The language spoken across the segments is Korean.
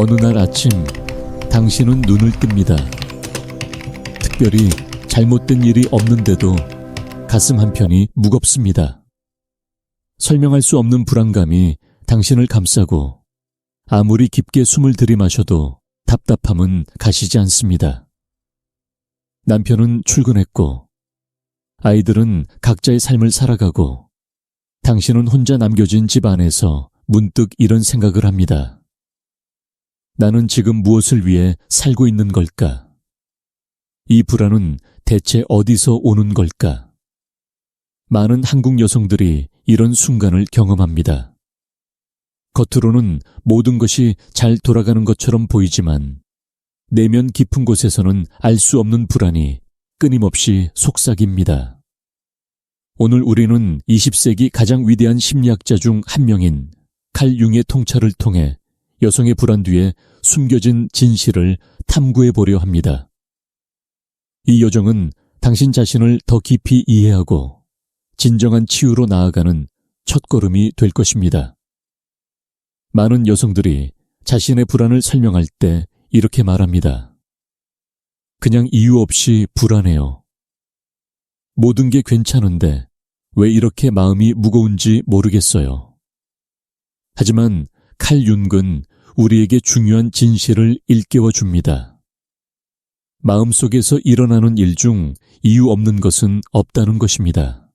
어느 날 아침 당신은 눈을 뜹니다. 특별히 잘못된 일이 없는데도 가슴 한편이 무겁습니다. 설명할 수 없는 불안감이 당신을 감싸고 아무리 깊게 숨을 들이마셔도 답답함은 가시지 않습니다. 남편은 출근했고 아이들은 각자의 삶을 살아가고 당신은 혼자 남겨진 집 안에서 문득 이런 생각을 합니다. 나는 지금 무엇을 위해 살고 있는 걸까? 이 불안은 대체 어디서 오는 걸까? 많은 한국 여성들이 이런 순간을 경험합니다. 겉으로는 모든 것이 잘 돌아가는 것처럼 보이지만 내면 깊은 곳에서는 알 수 없는 불안이 끊임없이 속삭입니다. 오늘 우리는 20세기 가장 위대한 심리학자 중 한 명인 칼 융의 통찰을 통해 여성의 불안 뒤에 숨겨진 진실을 탐구해 보려 합니다. 이 여정은 당신 자신을 더 깊이 이해하고 진정한 치유로 나아가는 첫걸음이 될 것입니다. 많은 여성들이 자신의 불안을 설명할 때 이렇게 말합니다. 그냥 이유 없이 불안해요. 모든 게 괜찮은데 왜 이렇게 마음이 무거운지 모르겠어요. 하지만 칼 융은 우리에게 중요한 진실을 일깨워 줍니다. 마음속에서 일어나는 일 중 이유 없는 것은 없다는 것입니다.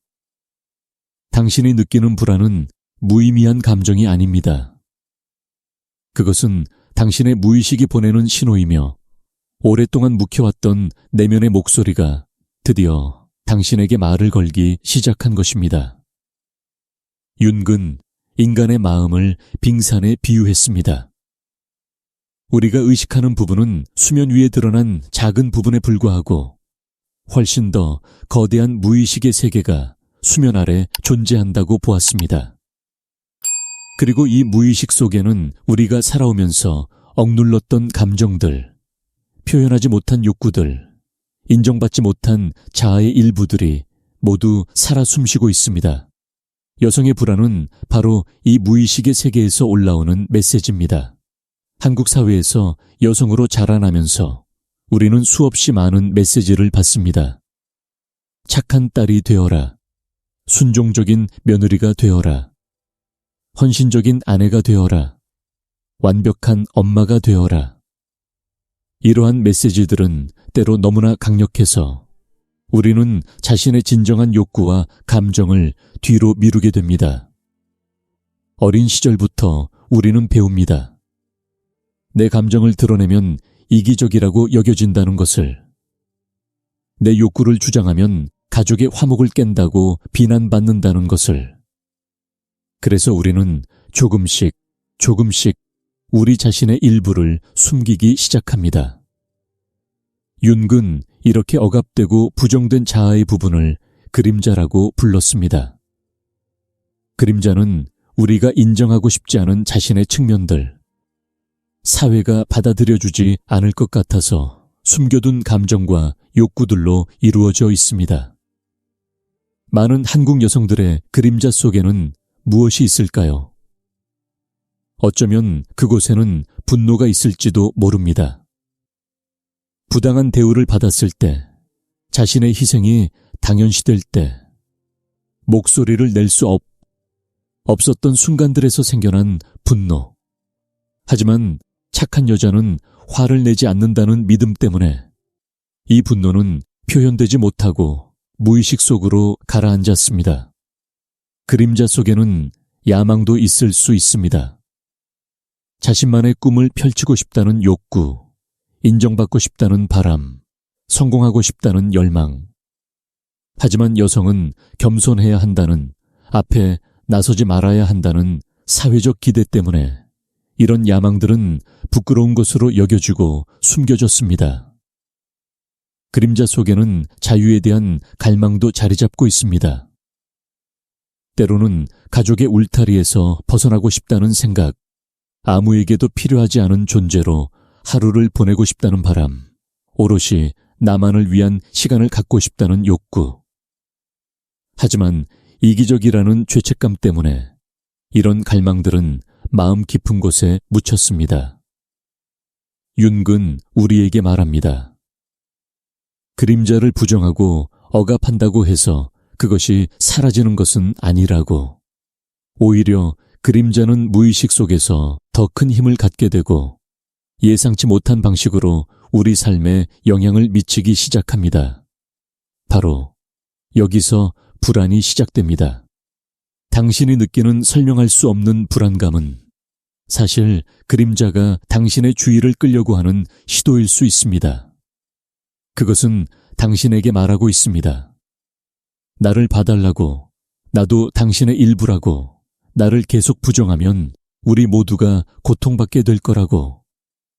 당신이 느끼는 불안은 무의미한 감정이 아닙니다. 그것은 당신의 무의식이 보내는 신호이며 오랫동안 묵혀왔던 내면의 목소리가 드디어 당신에게 말을 걸기 시작한 것입니다. 융은 인간의 마음을 빙산에 비유했습니다. 우리가 의식하는 부분은 수면 위에 드러난 작은 부분에 불과하고 훨씬 더 거대한 무의식의 세계가 수면 아래 존재한다고 보았습니다. 그리고 이 무의식 속에는 우리가 살아오면서 억눌렀던 감정들, 표현하지 못한 욕구들, 인정받지 못한 자아의 일부들이 모두 살아 숨쉬고 있습니다. 여성의 불안은 바로 이 무의식의 세계에서 올라오는 메시지입니다. 한국 사회에서 여성으로 자라나면서 우리는 수없이 많은 메시지를 받습니다. 착한 딸이 되어라. 순종적인 며느리가 되어라. 헌신적인 아내가 되어라. 완벽한 엄마가 되어라. 이러한 메시지들은 때로 너무나 강력해서 우리는 자신의 진정한 욕구와 감정을 뒤로 미루게 됩니다. 어린 시절부터 우리는 배웁니다. 내 감정을 드러내면 이기적이라고 여겨진다는 것을, 내 욕구를 주장하면 가족의 화목을 깬다고 비난받는다는 것을. 그래서 우리는 조금씩 우리 자신의 일부를 숨기기 시작합니다. 융은 이렇게 억압되고 부정된 자아의 부분을 그림자라고 불렀습니다. 그림자는 우리가 인정하고 싶지 않은 자신의 측면들, 사회가 받아들여주지 않을 것 같아서 숨겨둔 감정과 욕구들로 이루어져 있습니다. 많은 한국 여성들의 그림자 속에는 무엇이 있을까요? 어쩌면 그곳에는 분노가 있을지도 모릅니다. 부당한 대우를 받았을 때, 자신의 희생이 당연시될 때, 목소리를 낼 수 없었던 순간들에서 생겨난 분노. 하지만 착한 여자는 화를 내지 않는다는 믿음 때문에 이 분노는 표현되지 못하고 무의식 속으로 가라앉았습니다. 그림자 속에는 야망도 있을 수 있습니다. 자신만의 꿈을 펼치고 싶다는 욕구, 인정받고 싶다는 바람, 성공하고 싶다는 열망. 하지만 여성은 겸손해야 한다는, 앞에 나서지 말아야 한다는 사회적 기대 때문에 이런 야망들은 부끄러운 것으로 여겨지고 숨겨졌습니다. 그림자 속에는 자유에 대한 갈망도 자리 잡고 있습니다. 때로는 가족의 울타리에서 벗어나고 싶다는 생각, 아무에게도 필요하지 않은 존재로 하루를 보내고 싶다는 바람, 오롯이 나만을 위한 시간을 갖고 싶다는 욕구. 하지만 이기적이라는 죄책감 때문에 이런 갈망들은 마음 깊은 곳에 묻혔습니다. 윤근 우리에게 말합니다. 그림자를 부정하고 억압한다고 해서 그것이 사라지는 것은 아니라고. 오히려 그림자는 무의식 속에서 더 큰 힘을 갖게 되고 예상치 못한 방식으로 우리 삶에 영향을 미치기 시작합니다. 바로 여기서 불안이 시작됩니다. 당신이 느끼는 설명할 수 없는 불안감은 사실 그림자가 당신의 주의를 끌려고 하는 시도일 수 있습니다. 그것은 당신에게 말하고 있습니다. 나를 봐달라고, 나도 당신의 일부라고, 나를 계속 부정하면 우리 모두가 고통받게 될 거라고.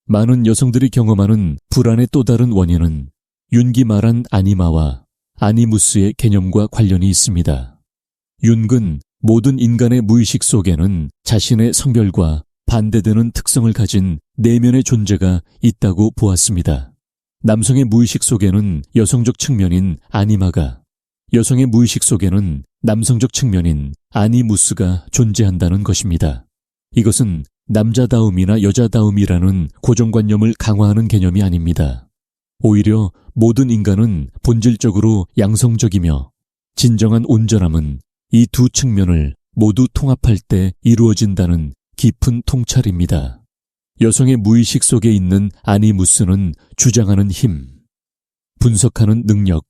많은 여성들이 경험하는 불안의 또 다른 원인은 윤기 말한 아니마와 아니무스의 개념과 관련이 있습니다. 윤근 모든 인간의 무의식 속에는 자신의 성별과 반대되는 특성을 가진 내면의 존재가 있다고 보았습니다. 남성의 무의식 속에는 여성적 측면인 아니마가, 여성의 무의식 속에는 남성적 측면인 아니무스가 존재한다는 것입니다. 이것은 남자다움이나 여자다움이라는 고정관념을 강화하는 개념이 아닙니다. 오히려 모든 인간은 본질적으로 양성적이며 진정한 온전함은 이 두 측면을 모두 통합할 때 이루어진다는 깊은 통찰입니다. 여성의 무의식 속에 있는 아니무스는 주장하는 힘, 분석하는 능력,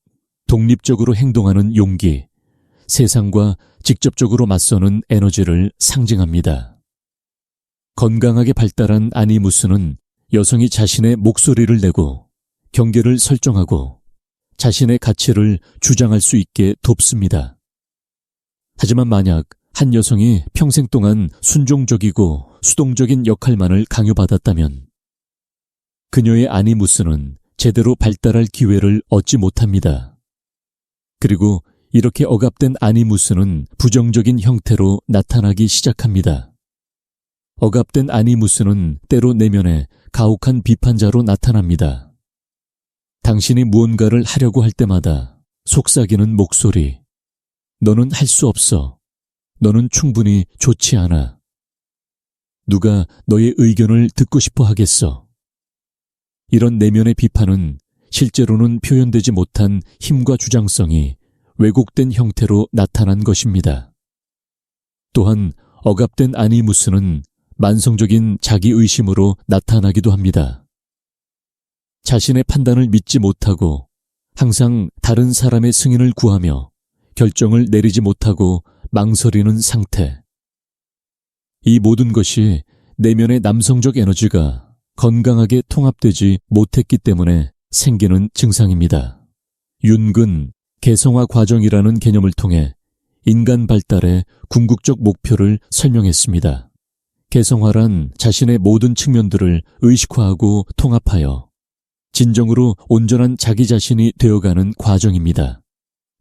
독립적으로 행동하는 용기, 세상과 직접적으로 맞서는 에너지를 상징합니다. 건강하게 발달한 아니무스는 여성이 자신의 목소리를 내고 경계를 설정하고 자신의 가치를 주장할 수 있게 돕습니다. 하지만 만약 한 여성이 평생 동안 순종적이고 수동적인 역할만을 강요받았다면 그녀의 아니무스는 제대로 발달할 기회를 얻지 못합니다. 그리고 이렇게 억압된 아니무스는 부정적인 형태로 나타나기 시작합니다. 억압된 아니무스는 때로 내면에 가혹한 비판자로 나타납니다. 당신이 무언가를 하려고 할 때마다 속삭이는 목소리, 너는 할 수 없어. 너는 충분히 좋지 않아. 누가 너의 의견을 듣고 싶어 하겠어. 이런 내면의 비판은 실제로는 표현되지 못한 힘과 주장성이 왜곡된 형태로 나타난 것입니다. 또한 억압된 아니무스는 만성적인 자기의심으로 나타나기도 합니다. 자신의 판단을 믿지 못하고 항상 다른 사람의 승인을 구하며 결정을 내리지 못하고 망설이는 상태. 이 모든 것이 내면의 남성적 에너지가 건강하게 통합되지 못했기 때문에 생기는 증상입니다. 윤근 개성화 과정이라는 개념을 통해 인간 발달의 궁극적 목표를 설명했습니다. 개성화란 자신의 모든 측면들을 의식화하고 통합하여 진정으로 온전한 자기 자신이 되어가는 과정입니다.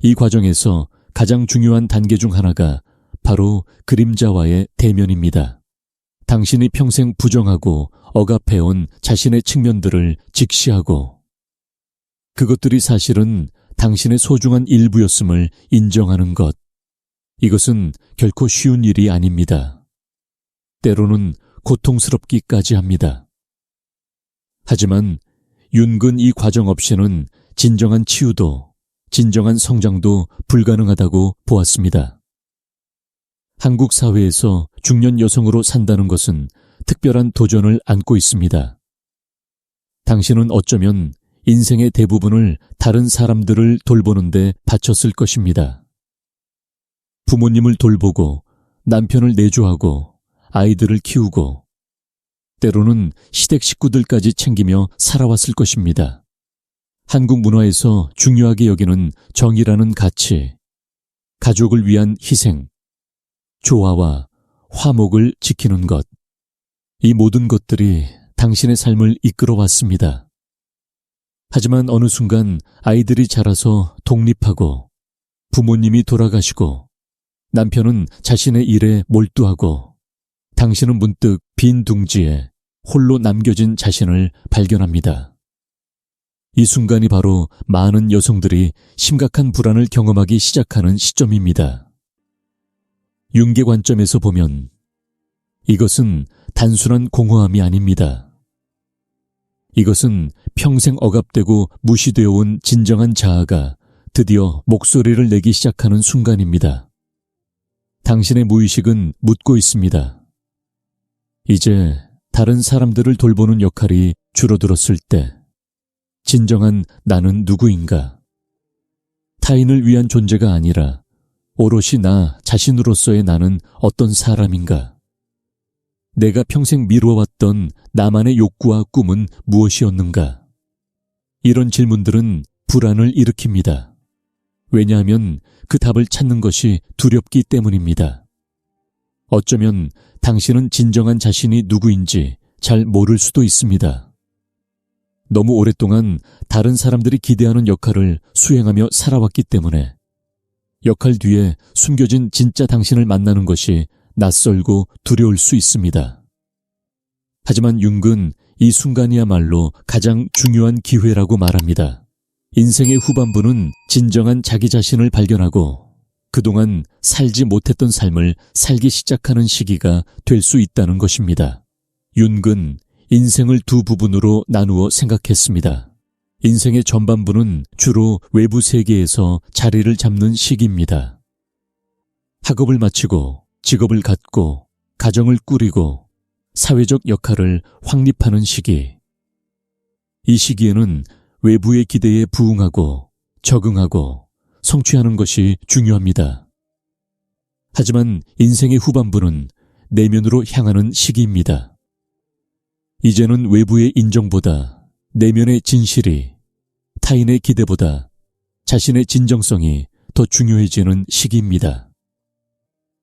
이 과정에서 가장 중요한 단계 중 하나가 바로 그림자와의 대면입니다. 당신이 평생 부정하고 억압해온 자신의 측면들을 직시하고 그것들이 사실은 당신의 소중한 일부였음을 인정하는 것. 이것은 결코 쉬운 일이 아닙니다. 때로는 고통스럽기까지 합니다. 하지만 윤근 이 과정 없이는 진정한 치유도 진정한 성장도 불가능하다고 보았습니다. 한국 사회에서 중년 여성으로 산다는 것은 특별한 도전을 안고 있습니다. 당신은 어쩌면 인생의 대부분을 다른 사람들을 돌보는데 바쳤을 것입니다. 부모님을 돌보고 남편을 내조하고 아이들을 키우고 때로는 시댁 식구들까지 챙기며 살아왔을 것입니다. 한국 문화에서 중요하게 여기는 정의라는 가치, 가족을 위한 희생, 조화와 화목을 지키는 것, 이 모든 것들이 당신의 삶을 이끌어왔습니다. 하지만 어느 순간 아이들이 자라서 독립하고 부모님이 돌아가시고 남편은 자신의 일에 몰두하고 당신은 문득 빈 둥지에 홀로 남겨진 자신을 발견합니다. 이 순간이 바로 많은 여성들이 심각한 불안을 경험하기 시작하는 시점입니다. 윤계 관점에서 보면 이것은 단순한 공허함이 아닙니다. 이것은 평생 억압되고 무시되어 온 진정한 자아가 드디어 목소리를 내기 시작하는 순간입니다. 당신의 무의식은 묻고 있습니다. 이제 다른 사람들을 돌보는 역할이 줄어들었을 때 진정한 나는 누구인가? 타인을 위한 존재가 아니라 오롯이 나 자신으로서의 나는 어떤 사람인가? 내가 평생 미루어왔던 나만의 욕구와 꿈은 무엇이었는가? 이런 질문들은 불안을 일으킵니다. 왜냐하면 그 답을 찾는 것이 두렵기 때문입니다. 어쩌면 당신은 진정한 자신이 누구인지 잘 모를 수도 있습니다. 너무 오랫동안 다른 사람들이 기대하는 역할을 수행하며 살아왔기 때문에 역할 뒤에 숨겨진 진짜 당신을 만나는 것이 낯설고 두려울 수 있습니다. 하지만 융은 이 순간이야말로 가장 중요한 기회라고 말합니다. 인생의 후반부는 진정한 자기 자신을 발견하고 그동안 살지 못했던 삶을 살기 시작하는 시기가 될 수 있다는 것입니다. 융은 인생을 두 부분으로 나누어 생각했습니다. 인생의 전반부는 주로 외부 세계에서 자리를 잡는 시기입니다. 학업을 마치고 직업을 갖고 가정을 꾸리고 사회적 역할을 확립하는 시기. 이 시기에는 외부의 기대에 부응하고 적응하고 성취하는 것이 중요합니다. 하지만 인생의 후반부는 내면으로 향하는 시기입니다. 이제는 외부의 인정보다 내면의 진실이 타인의 기대보다 자신의 진정성이 더 중요해지는 시기입니다.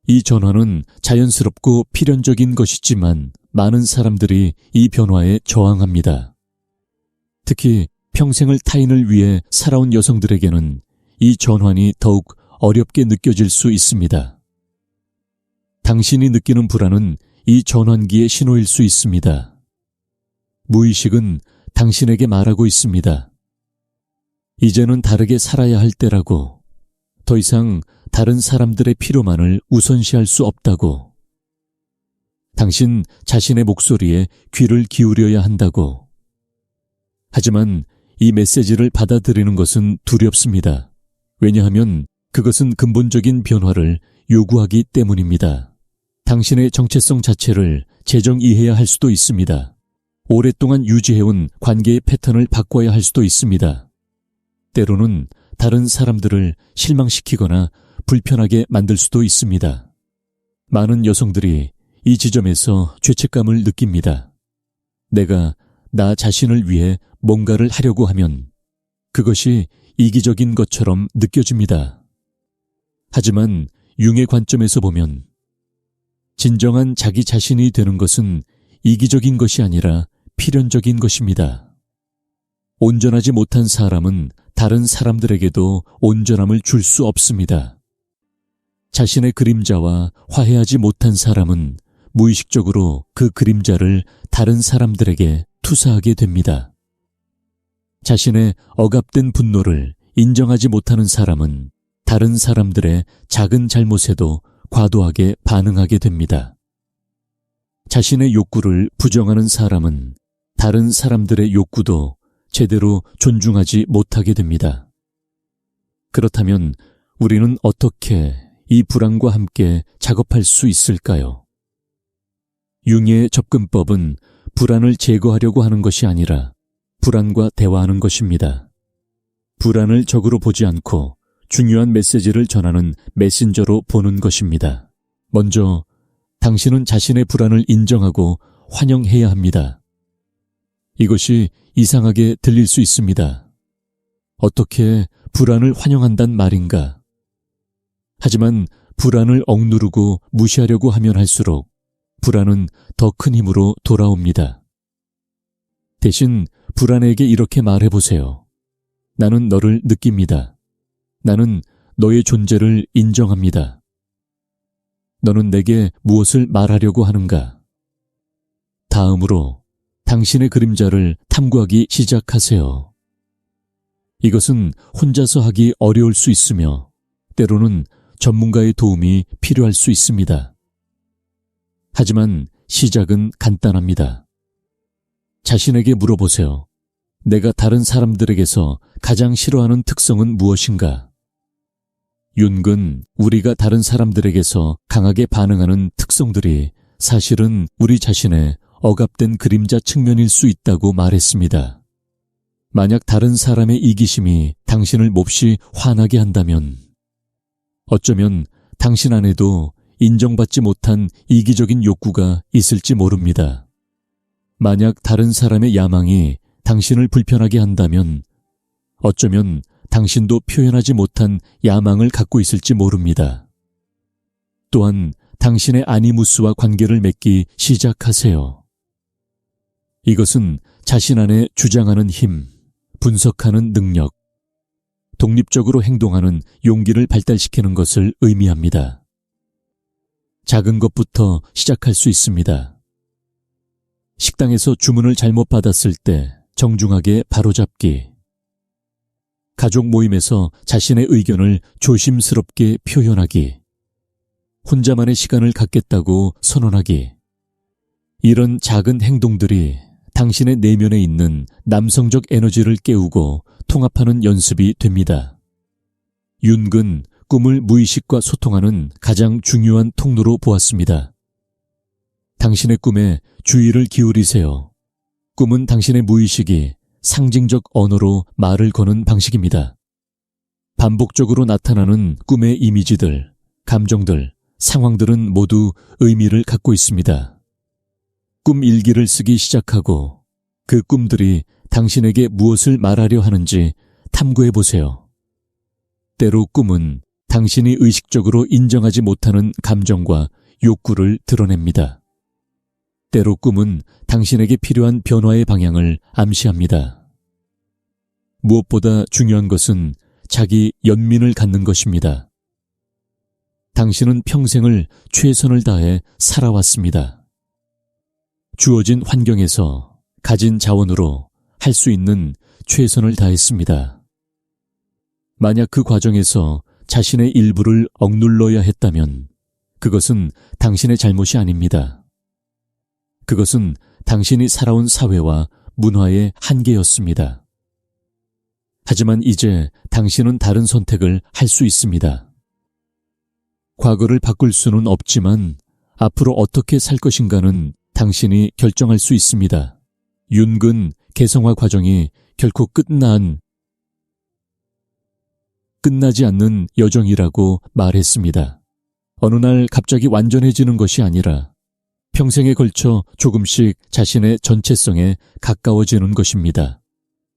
이 전환은 자연스럽고 필연적인 것이지만 많은 사람들이 이 변화에 저항합니다. 특히 평생을 타인을 위해 살아온 여성들에게는 이 전환이 더욱 어렵게 느껴질 수 있습니다. 당신이 느끼는 불안은 이 전환기의 신호일 수 있습니다. 무의식은 당신에게 말하고 있습니다. 이제는 다르게 살아야 할 때라고, 더 이상 다른 사람들의 필요만을 우선시할 수 없다고, 당신 자신의 목소리에 귀를 기울여야 한다고. 하지만 이 메시지를 받아들이는 것은 두렵습니다. 왜냐하면 그것은 근본적인 변화를 요구하기 때문입니다. 당신의 정체성 자체를 재정의해야 할 수도 있습니다. 오랫동안 유지해온 관계의 패턴을 바꿔야 할 수도 있습니다. 때로는 다른 사람들을 실망시키거나 불편하게 만들 수도 있습니다. 많은 여성들이 이 지점에서 죄책감을 느낍니다. 내가 나 자신을 위해 뭔가를 하려고 하면 그것이 이기적인 것처럼 느껴집니다. 하지만 융의 관점에서 보면 진정한 자기 자신이 되는 것은 이기적인 것이 아니라 필연적인 것입니다. 온전하지 못한 사람은 다른 사람들에게도 온전함을 줄 수 없습니다. 자신의 그림자와 화해하지 못한 사람은 무의식적으로 그 그림자를 다른 사람들에게 투사하게 됩니다. 자신의 억압된 분노를 인정하지 못하는 사람은 다른 사람들의 작은 잘못에도 과도하게 반응하게 됩니다. 자신의 욕구를 부정하는 사람은 다른 사람들의 욕구도 제대로 존중하지 못하게 됩니다. 그렇다면 우리는 어떻게 이 불안과 함께 작업할 수 있을까요? 융의 접근법은 불안을 제거하려고 하는 것이 아니라 불안과 대화하는 것입니다. 불안을 적으로 보지 않고 중요한 메시지를 전하는 메신저로 보는 것입니다. 먼저 당신은 자신의 불안을 인정하고 환영해야 합니다. 이것이 이상하게 들릴 수 있습니다. 어떻게 불안을 환영한단 말인가? 하지만 불안을 억누르고 무시하려고 하면 할수록 불안은 더 큰 힘으로 돌아옵니다. 대신 불안에게 이렇게 말해보세요. 나는 너를 느낍니다. 나는 너의 존재를 인정합니다. 너는 내게 무엇을 말하려고 하는가? 다음으로 당신의 그림자를 탐구하기 시작하세요. 이것은 혼자서 하기 어려울 수 있으며 때로는 전문가의 도움이 필요할 수 있습니다. 하지만 시작은 간단합니다. 자신에게 물어보세요. 내가 다른 사람들에게서 가장 싫어하는 특성은 무엇인가? 윤근, 우리가 다른 사람들에게서 강하게 반응하는 특성들이 사실은 우리 자신의 억압된 그림자 측면일 수 있다고 말했습니다. 만약 다른 사람의 이기심이 당신을 몹시 화나게 한다면 어쩌면 당신 안에도 인정받지 못한 이기적인 욕구가 있을지 모릅니다. 만약 다른 사람의 야망이 당신을 불편하게 한다면 어쩌면 당신도 표현하지 못한 야망을 갖고 있을지 모릅니다. 또한 당신의 아니무스와 관계를 맺기 시작하세요. 이것은 자신 안에 주장하는 힘, 분석하는 능력, 독립적으로 행동하는 용기를 발달시키는 것을 의미합니다. 작은 것부터 시작할 수 있습니다. 식당에서 주문을 잘못 받았을 때 정중하게 바로잡기. 가족 모임에서 자신의 의견을 조심스럽게 표현하기. 혼자만의 시간을 갖겠다고 선언하기. 이런 작은 행동들이 당신의 내면에 있는 남성적 에너지를 깨우고 통합하는 연습이 됩니다. 윤근, 꿈을 무의식과 소통하는 가장 중요한 통로로 보았습니다. 당신의 꿈에 주의를 기울이세요. 꿈은 당신의 무의식이 상징적 언어로 말을 거는 방식입니다. 반복적으로 나타나는 꿈의 이미지들, 감정들, 상황들은 모두 의미를 갖고 있습니다. 꿈 일기를 쓰기 시작하고 그 꿈들이 당신에게 무엇을 말하려 하는지 탐구해 보세요. 때로 꿈은 당신이 의식적으로 인정하지 못하는 감정과 욕구를 드러냅니다. 때로 꿈은 당신에게 필요한 변화의 방향을 암시합니다. 무엇보다 중요한 것은 자기 연민을 갖는 것입니다. 당신은 평생을 최선을 다해 살아왔습니다. 주어진 환경에서 가진 자원으로 할 수 있는 최선을 다했습니다. 만약 그 과정에서 자신의 일부를 억눌러야 했다면 그것은 당신의 잘못이 아닙니다. 그것은 당신이 살아온 사회와 문화의 한계였습니다. 하지만 이제 당신은 다른 선택을 할 수 있습니다. 과거를 바꿀 수는 없지만 앞으로 어떻게 살 것인가는 당신이 결정할 수 있습니다. 윤근, 개성화 과정이 결코 끝나지 않는 여정이라고 말했습니다. 어느 날 갑자기 완전해지는 것이 아니라 평생에 걸쳐 조금씩 자신의 전체성에 가까워지는 것입니다.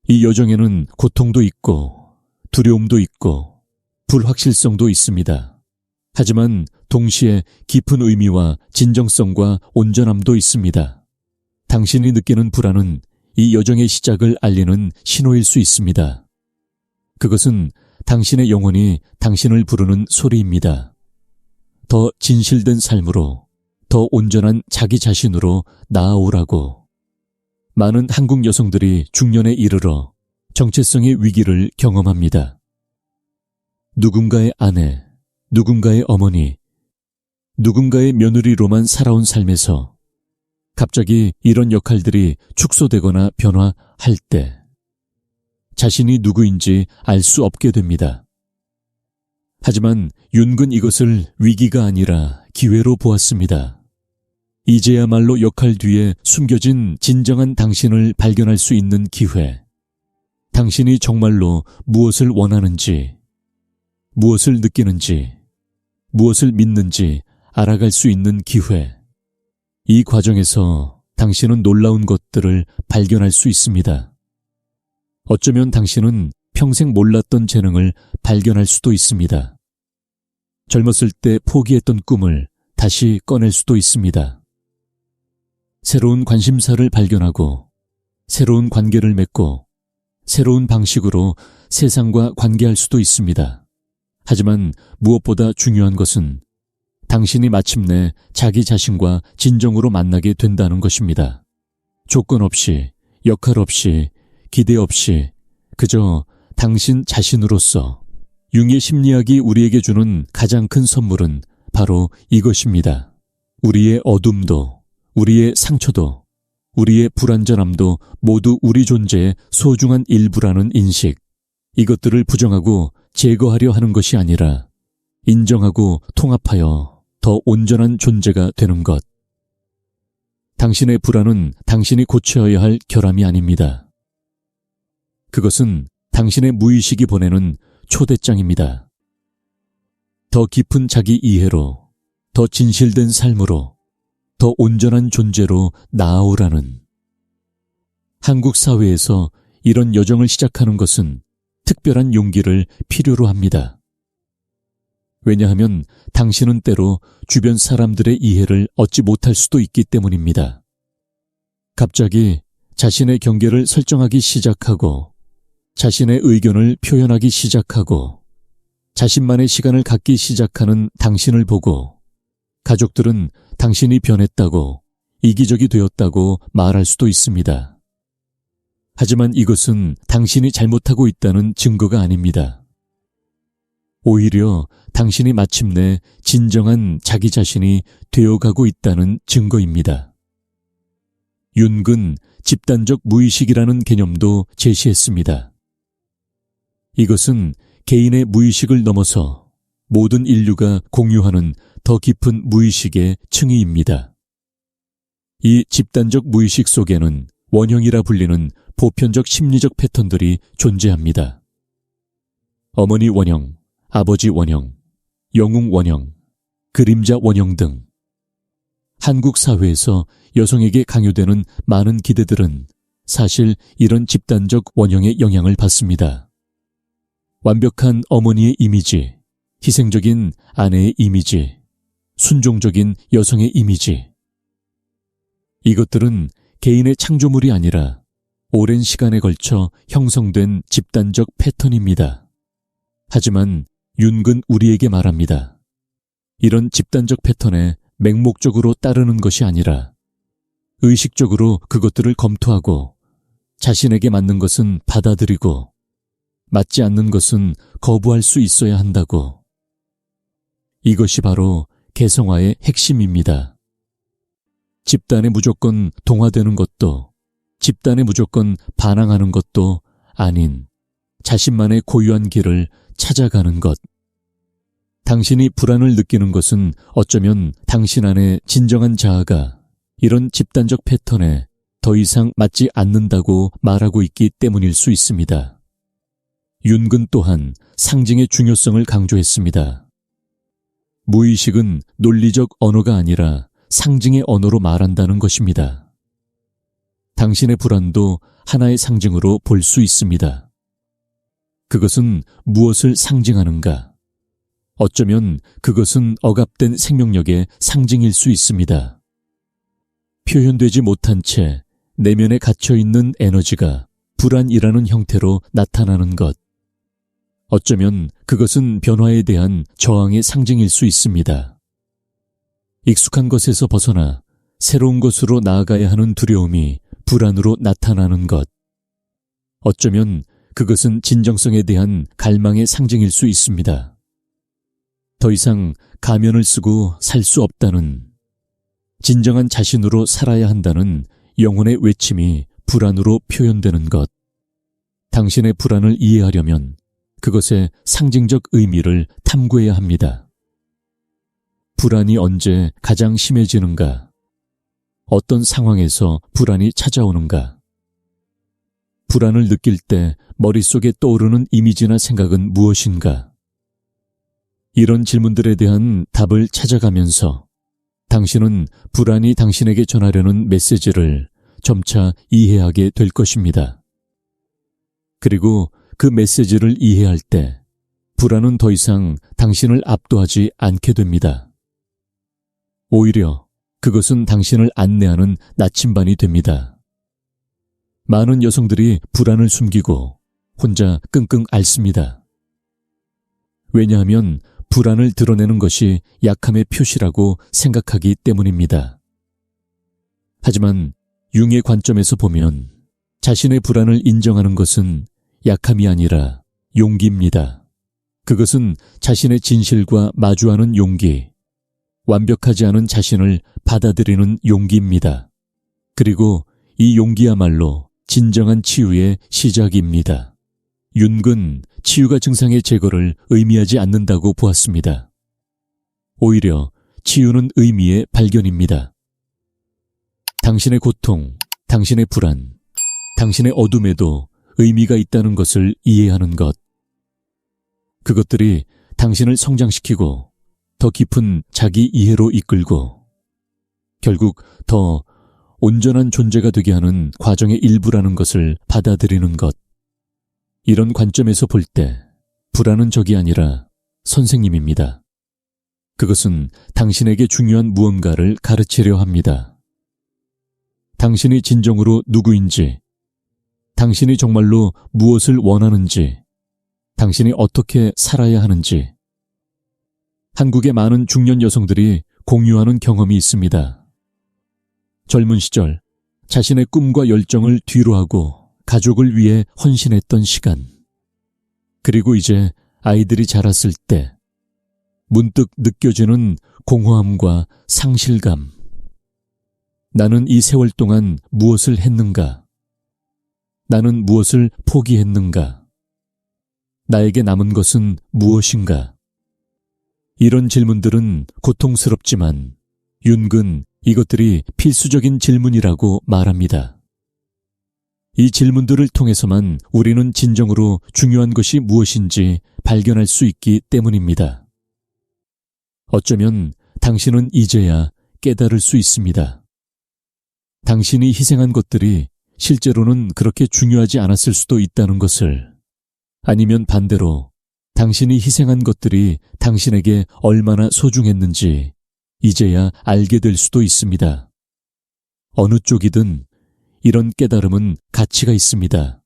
이 여정에는 고통도 있고 두려움도 있고 불확실성도 있습니다. 하지만 동시에 깊은 의미와 진정성과 온전함도 있습니다. 당신이 느끼는 불안은 이 여정의 시작을 알리는 신호일 수 있습니다. 그것은 당신의 영혼이 당신을 부르는 소리입니다. 더 진실된 삶으로, 더 온전한 자기 자신으로 나아오라고. 많은 한국 여성들이 중년에 이르러 정체성의 위기를 경험합니다. 누군가의 아내, 누군가의 어머니, 누군가의 며느리로만 살아온 삶에서 갑자기 이런 역할들이 축소되거나 변화할 때 자신이 누구인지 알 수 없게 됩니다. 하지만 윤근 이것을 위기가 아니라 기회로 보았습니다. 이제야말로 역할 뒤에 숨겨진 진정한 당신을 발견할 수 있는 기회. 당신이 정말로 무엇을 원하는지, 무엇을 느끼는지, 무엇을 믿는지 알아갈 수 있는 기회. 이 과정에서 당신은 놀라운 것들을 발견할 수 있습니다. 어쩌면 당신은 평생 몰랐던 재능을 발견할 수도 있습니다. 젊었을 때 포기했던 꿈을 다시 꺼낼 수도 있습니다. 새로운 관심사를 발견하고 새로운 관계를 맺고 새로운 방식으로 세상과 관계할 수도 있습니다. 하지만 무엇보다 중요한 것은 당신이 마침내 자기 자신과 진정으로 만나게 된다는 것입니다. 조건 없이, 역할 없이, 기대 없이 그저 당신 자신으로서. 융의 심리학이 우리에게 주는 가장 큰 선물은 바로 이것입니다. 우리의 어둠도, 우리의 상처도, 우리의 불완전함도 모두 우리 존재의 소중한 일부라는 인식, 이것들을 부정하고 제거하려 하는 것이 아니라 인정하고 통합하여 더 온전한 존재가 되는 것. 당신의 불안은 당신이 고쳐야 할 결함이 아닙니다. 그것은 당신의 무의식이 보내는 초대장입니다. 더 깊은 자기 이해로, 더 진실된 삶으로, 더 온전한 존재로 나아오라는. 한국 사회에서 이런 여정을 시작하는 것은 특별한 용기를 필요로 합니다. 왜냐하면 당신은 때로 주변 사람들의 이해를 얻지 못할 수도 있기 때문입니다. 갑자기 자신의 경계를 설정하기 시작하고 자신의 의견을 표현하기 시작하고 자신만의 시간을 갖기 시작하는 당신을 보고 가족들은 당신이 변했다고, 이기적이 되었다고 말할 수도 있습니다. 하지만 이것은 당신이 잘못하고 있다는 증거가 아닙니다. 오히려 당신이 마침내 진정한 자기 자신이 되어가고 있다는 증거입니다. 윤근 집단적 무의식이라는 개념도 제시했습니다. 이것은 개인의 무의식을 넘어서 모든 인류가 공유하는 더 깊은 무의식의 층위입니다. 이 집단적 무의식 속에는 원형이라 불리는 보편적 심리적 패턴들이 존재합니다. 어머니 원형, 아버지 원형, 영웅 원형, 그림자 원형 등 한국 사회에서 여성에게 강요되는 많은 기대들은 사실 이런 집단적 원형의 영향을 받습니다. 완벽한 어머니의 이미지, 희생적인 아내의 이미지, 순종적인 여성의 이미지. 이것들은 개인의 창조물이 아니라 오랜 시간에 걸쳐 형성된 집단적 패턴입니다. 하지만 윤근 우리에게 말합니다. 이런 집단적 패턴에 맹목적으로 따르는 것이 아니라 의식적으로 그것들을 검토하고 자신에게 맞는 것은 받아들이고 맞지 않는 것은 거부할 수 있어야 한다고. 이것이 바로 개성화의 핵심입니다. 집단에 무조건 동화되는 것도, 집단에 무조건 반항하는 것도 아닌 자신만의 고유한 길을 찾아가는 것. 당신이 불안을 느끼는 것은 어쩌면 당신 안에 진정한 자아가 이런 집단적 패턴에 더 이상 맞지 않는다고 말하고 있기 때문일 수 있습니다. 윤근 또한 상징의 중요성을 강조했습니다. 무의식은 논리적 언어가 아니라 상징의 언어로 말한다는 것입니다. 당신의 불안도 하나의 상징으로 볼 수 있습니다. 그것은 무엇을 상징하는가? 어쩌면 그것은 억압된 생명력의 상징일 수 있습니다. 표현되지 못한 채 내면에 갇혀있는 에너지가 불안이라는 형태로 나타나는 것. 어쩌면 그것은 변화에 대한 저항의 상징일 수 있습니다. 익숙한 것에서 벗어나 새로운 것으로 나아가야 하는 두려움이 불안으로 나타나는 것. 어쩌면 그것은 진정성에 대한 갈망의 상징일 수 있습니다. 더 이상 가면을 쓰고 살 수 없다는, 진정한 자신으로 살아야 한다는 영혼의 외침이 불안으로 표현되는 것. 당신의 불안을 이해하려면 그것의 상징적 의미를 탐구해야 합니다. 불안이 언제 가장 심해지는가? 어떤 상황에서 불안이 찾아오는가? 불안을 느낄 때 머릿속에 떠오르는 이미지나 생각은 무엇인가? 이런 질문들에 대한 답을 찾아가면서 당신은 불안이 당신에게 전하려는 메시지를 점차 이해하게 될 것입니다. 그리고 그 메시지를 이해할 때 불안은 더 이상 당신을 압도하지 않게 됩니다. 오히려 그것은 당신을 안내하는 나침반이 됩니다. 많은 여성들이 불안을 숨기고 혼자 끙끙 앓습니다. 왜냐하면 불안을 드러내는 것이 약함의 표시라고 생각하기 때문입니다. 하지만 융의 관점에서 보면 자신의 불안을 인정하는 것은 약함이 아니라 용기입니다. 그것은 자신의 진실과 마주하는 용기, 완벽하지 않은 자신을 받아들이는 용기입니다. 그리고 이 용기야말로 진정한 치유의 시작입니다. 윤근 치유가 증상의 제거를 의미하지 않는다고 보았습니다. 오히려 치유는 의미의 발견입니다. 당신의 고통, 당신의 불안, 당신의 어둠에도 의미가 있다는 것을 이해하는 것. 그것들이 당신을 성장시키고 더 깊은 자기 이해로 이끌고 결국 더 온전한 존재가 되게 하는 과정의 일부라는 것을 받아들이는 것. 이런 관점에서 볼 때 불안은 적이 아니라 선생님입니다. 그것은 당신에게 중요한 무언가를 가르치려 합니다. 당신이 진정으로 누구인지, 당신이 정말로 무엇을 원하는지, 당신이 어떻게 살아야 하는지. 한국의 많은 중년 여성들이 공유하는 경험이 있습니다. 젊은 시절 자신의 꿈과 열정을 뒤로하고 가족을 위해 헌신했던 시간. 그리고 이제 아이들이 자랐을 때 문득 느껴지는 공허함과 상실감. 나는 이 세월 동안 무엇을 했는가? 나는 무엇을 포기했는가? 나에게 남은 것은 무엇인가? 이런 질문들은 고통스럽지만 윤근 이것들이 필수적인 질문이라고 말합니다. 이 질문들을 통해서만 우리는 진정으로 중요한 것이 무엇인지 발견할 수 있기 때문입니다. 어쩌면 당신은 이제야 깨달을 수 있습니다. 당신이 희생한 것들이 실제로는 그렇게 중요하지 않았을 수도 있다는 것을, 아니면 반대로 당신이 희생한 것들이 당신에게 얼마나 소중했는지 이제야 알게 될 수도 있습니다. 어느 쪽이든 이런 깨달음은 가치가 있습니다.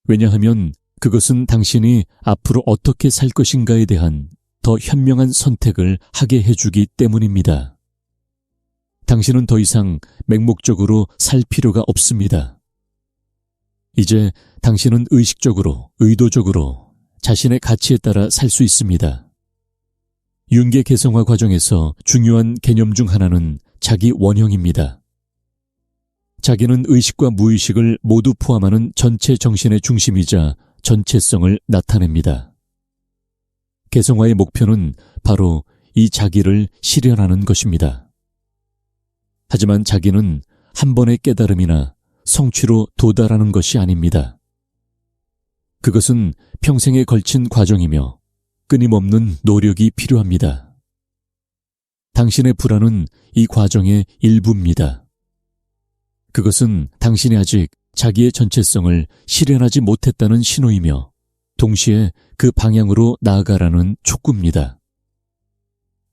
왜냐하면 그것은 당신이 앞으로 어떻게 살 것인가에 대한 더 현명한 선택을 하게 해주기 때문입니다. 당신은 더 이상 맹목적으로 살 필요가 없습니다. 이제 당신은 의식적으로, 의도적으로 자신의 가치에 따라 살 수 있습니다. 윤계 개성화 과정에서 중요한 개념 중 하나는 자기 원형입니다. 자기는 의식과 무의식을 모두 포함하는 전체 정신의 중심이자 전체성을 나타냅니다. 개성화의 목표는 바로 이 자기를 실현하는 것입니다. 하지만 자기는 한 번의 깨달음이나 성취로 도달하는 것이 아닙니다. 그것은 평생에 걸친 과정이며 끊임없는 노력이 필요합니다. 당신의 불안은 이 과정의 일부입니다. 그것은 당신이 아직 자기의 전체성을 실현하지 못했다는 신호이며 동시에 그 방향으로 나아가라는 촉구입니다.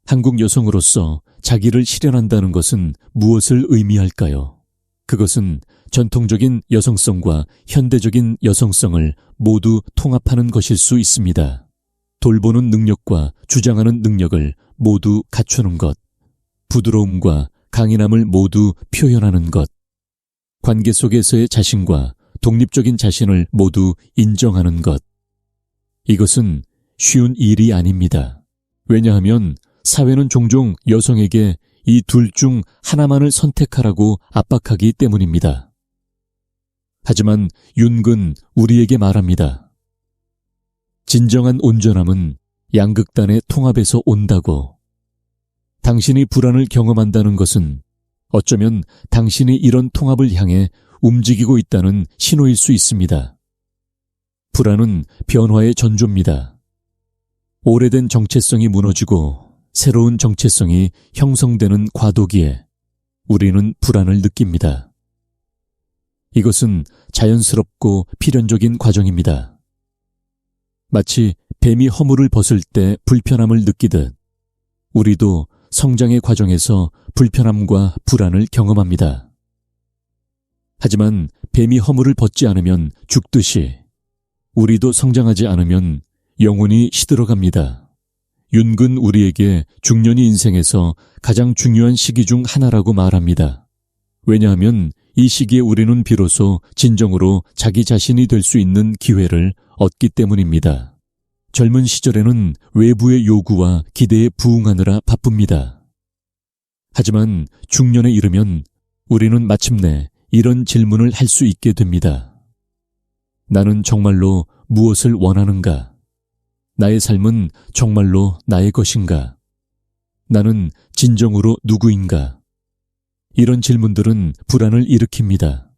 한국 여성으로서 자기를 실현한다는 것은 무엇을 의미할까요? 그것은 전통적인 여성성과 현대적인 여성성을 모두 통합하는 것일 수 있습니다. 돌보는 능력과 주장하는 능력을 모두 갖추는 것, 부드러움과 강인함을 모두 표현하는 것, 관계 속에서의 자신과 독립적인 자신을 모두 인정하는 것. 이것은 쉬운 일이 아닙니다. 왜냐하면 사회는 종종 여성에게 이 둘 중 하나만을 선택하라고 압박하기 때문입니다. 하지만 윤근 우리에게 말합니다. 진정한 온전함은 양극단의 통합에서 온다고. 당신이 불안을 경험한다는 것은 어쩌면 당신이 이런 통합을 향해 움직이고 있다는 신호일 수 있습니다. 불안은 변화의 전조입니다. 오래된 정체성이 무너지고 새로운 정체성이 형성되는 과도기에 우리는 불안을 느낍니다. 이것은 자연스럽고 필연적인 과정입니다. 마치 뱀이 허물을 벗을 때 불편함을 느끼듯 우리도 성장의 과정에서 불편함과 불안을 경험합니다. 하지만 뱀이 허물을 벗지 않으면 죽듯이 우리도 성장하지 않으면 영혼이 시들어갑니다. 윤근 우리에게 중년이 인생에서 가장 중요한 시기 중 하나라고 말합니다. 왜냐하면 이 시기에 우리는 비로소 진정으로 자기 자신이 될 수 있는 기회를 얻기 때문입니다. 젊은 시절에는 외부의 요구와 기대에 부응하느라 바쁩니다. 하지만 중년에 이르면 우리는 마침내 이런 질문을 할 수 있게 됩니다. 나는 정말로 무엇을 원하는가? 나의 삶은 정말로 나의 것인가? 나는 진정으로 누구인가? 이런 질문들은 불안을 일으킵니다.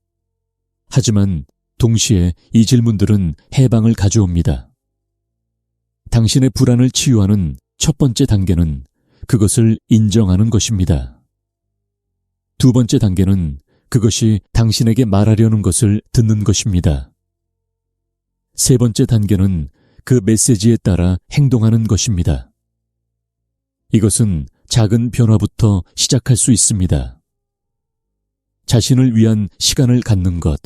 하지만 동시에 이 질문들은 해방을 가져옵니다. 당신의 불안을 치유하는 첫 번째 단계는 그것을 인정하는 것입니다. 두 번째 단계는 그것이 당신에게 말하려는 것을 듣는 것입니다. 세 번째 단계는 그 메시지에 따라 행동하는 것입니다. 이것은 작은 변화부터 시작할 수 있습니다. 자신을 위한 시간을 갖는 것,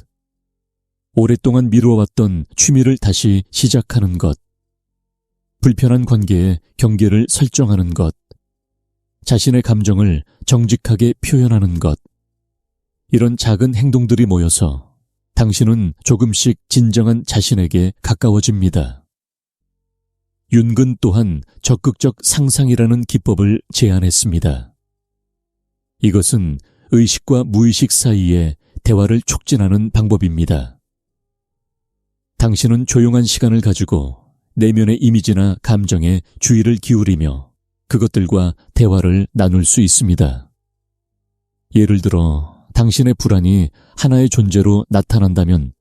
오랫동안 미루어왔던 취미를 다시 시작하는 것, 불편한 관계에 경계를 설정하는 것, 자신의 감정을 정직하게 표현하는 것, 이런 작은 행동들이 모여서 당신은 조금씩 진정한 자신에게 가까워집니다. 윤근 또한 적극적 상상이라는 기법을 제안했습니다. 이것은 의식과 무의식 사이에 대화를 촉진하는 방법입니다. 당신은 조용한 시간을 가지고 내면의 이미지나 감정에 주의를 기울이며 그것들과 대화를 나눌 수 있습니다. 예를 들어 당신의 불안이 하나의 존재로 나타난다면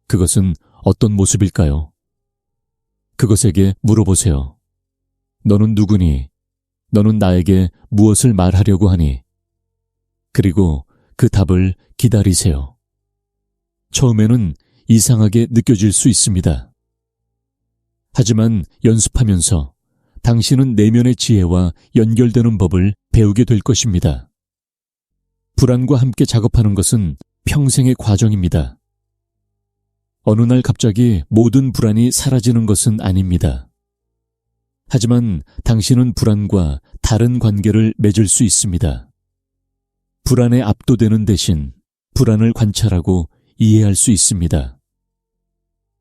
그것은 어떤 모습일까요? 그것에게 물어보세요. 너는 누구니? 너는 나에게 무엇을 말하려고 하니? 그리고 그 답을 기다리세요. 처음에는 이상하게 느껴질 수 있습니다. 하지만 연습하면서 당신은 내면의 지혜와 연결되는 법을 배우게 될 것입니다. 불안과 함께 작업하는 것은 평생의 과정입니다. 어느 날 갑자기 모든 불안이 사라지는 것은 아닙니다. 하지만 당신은 불안과 다른 관계를 맺을 수 있습니다. 불안에 압도되는 대신 불안을 관찰하고 이해할 수 있습니다.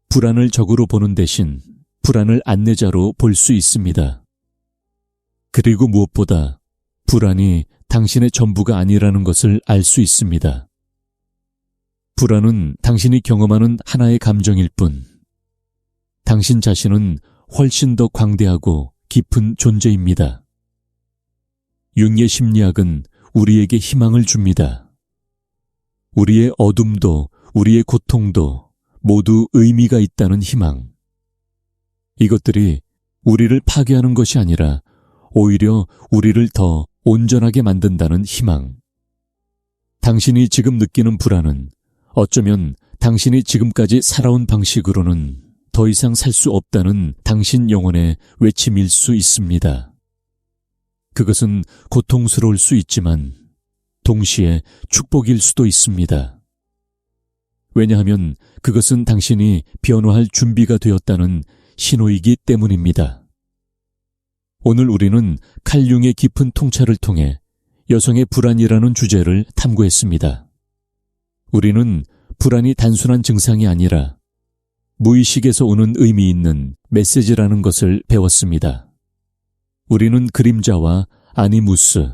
불안을 적으로 보는 대신 불안을 안내자로 볼 수 있습니다. 그리고 무엇보다 불안이 당신의 전부가 아니라는 것을 알 수 있습니다. 불안은 당신이 경험하는 하나의 감정일 뿐, 당신 자신은 훨씬 더 광대하고 깊은 존재입니다. 융의 심리학은 우리에게 희망을 줍니다. 우리의 어둠도 우리의 고통도 모두 의미가 있다는 희망. 이것들이 우리를 파괴하는 것이 아니라 오히려 우리를 더 온전하게 만든다는 희망. 당신이 지금 느끼는 불안은 어쩌면 당신이 지금까지 살아온 방식으로는 더 이상 살 수 없다는 당신 영혼의 외침일 수 있습니다. 그것은 고통스러울 수 있지만 동시에 축복일 수도 있습니다. 왜냐하면 그것은 당신이 변화할 준비가 되었다는 신호이기 때문입니다. 오늘 우리는 칼융의 깊은 통찰을 통해 여성의 불안이라는 주제를 탐구했습니다. 우리는 불안이 단순한 증상이 아니라 무의식에서 오는 의미 있는 메시지라는 것을 배웠습니다. 우리는 그림자와 아니무스,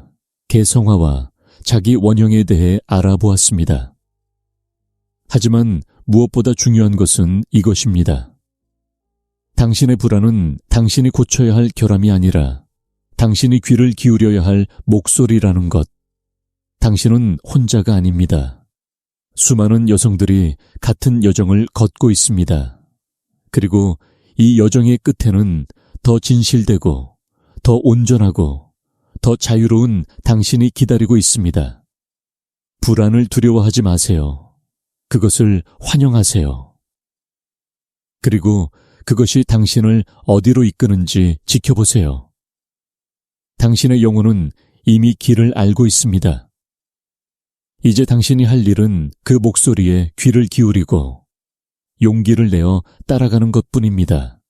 개성화와 자기 원형에 대해 알아보았습니다. 하지만 무엇보다 중요한 것은 이것입니다. 당신의 불안은 당신이 고쳐야 할 결함이 아니라 당신이 귀를 기울여야 할 목소리라는 것. 당신은 혼자가 아닙니다. 수많은 여성들이 같은 여정을 걷고 있습니다. 그리고 이 여정의 끝에는 더 진실되고 더 온전하고 더 자유로운 당신이 기다리고 있습니다. 불안을 두려워하지 마세요. 그것을 환영하세요. 그리고 그것이 당신을 어디로 이끄는지 지켜보세요. 당신의 영혼은 이미 길을 알고 있습니다. 이제 당신이 할 일은 그 목소리에 귀를 기울이고 용기를 내어 따라가는 것뿐입니다.